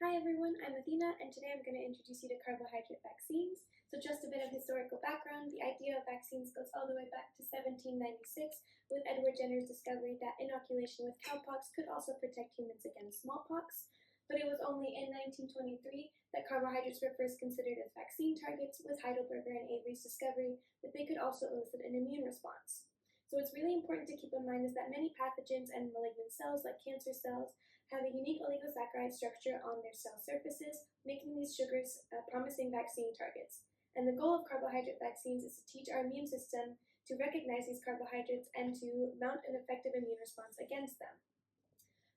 Hi everyone, I'm Athena, and today I'm going to introduce you to carbohydrate vaccines. So just a bit of historical background, the idea of vaccines goes all the way back to 1796 with Edward Jenner's discovery that inoculation with cowpox could also protect humans against smallpox. But it was only in 1923 that carbohydrates were first considered as vaccine targets, with Heidelberger and Avery's discovery that they could also elicit an immune response. So what's really important to keep in mind is that many pathogens and malignant cells, like cancer cells, have a unique oligosaccharide structure on their cell surfaces, making these sugars promising vaccine targets. And the goal of carbohydrate vaccines is to teach our immune system to recognize these carbohydrates and to mount an effective immune response against them.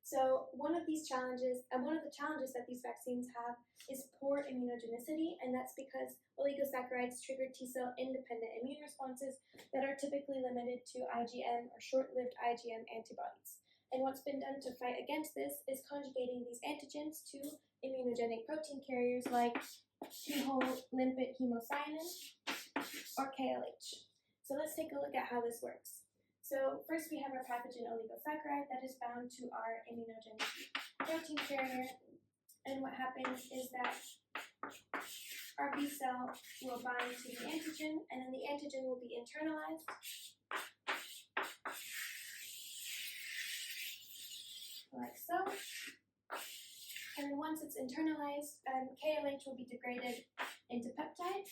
So one of the challenges that these vaccines have is poor immunogenicity, and that's because oligosaccharides trigger T-cell independent immune responses that are typically limited to IgM or short-lived IgM antibodies. And what's been done to fight against this is conjugating these antigens to immunogenic protein carriers like T-whole limpet hemocyanin or KLH. So let's take a look at how this works. So first we have our pathogen oligosaccharide that is bound to our immunogenic protein carrier, and what happens is that our B cell will bind to the antigen, and then the antigen will be internalized. Like so. And then once it's internalized, KLH will be degraded into peptides.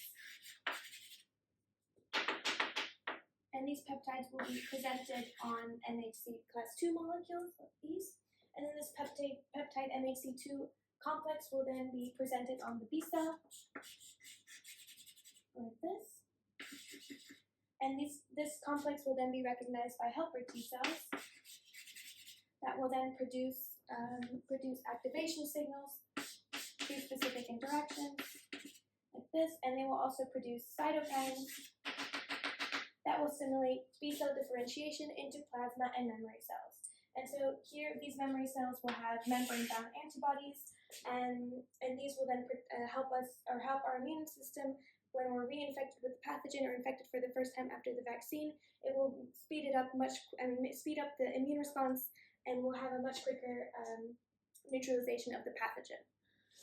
And these peptides will be presented on MHC class 2 molecules, like these. And then this peptide MHC2 complex will then be presented on the B cell, like this. And this complex will then be recognized by helper T cells that will then produce activation signals through specific interactions, like this. And they will also produce cytokines that will simulate B cell differentiation into plasma and memory cells. And so here, these memory cells will have membrane-bound antibodies, and these will then help our immune system when we're reinfected with the pathogen or infected for the first time after the vaccine. It will speed up the immune response, and we'll have a much quicker neutralization of the pathogen.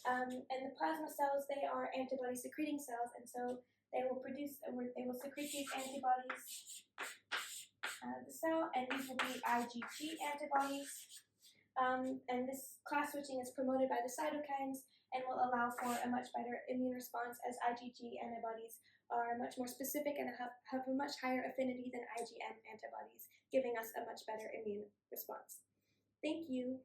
And the plasma cells, they are antibody-secreting cells, and so they will secrete these antibodies out of the cell, and these will be IgG antibodies. And this class switching is promoted by the cytokines and will allow for a much better immune response, as IgG antibodies are much more specific and have a much higher affinity than IgM antibodies, giving us a much better immune response. Thank you.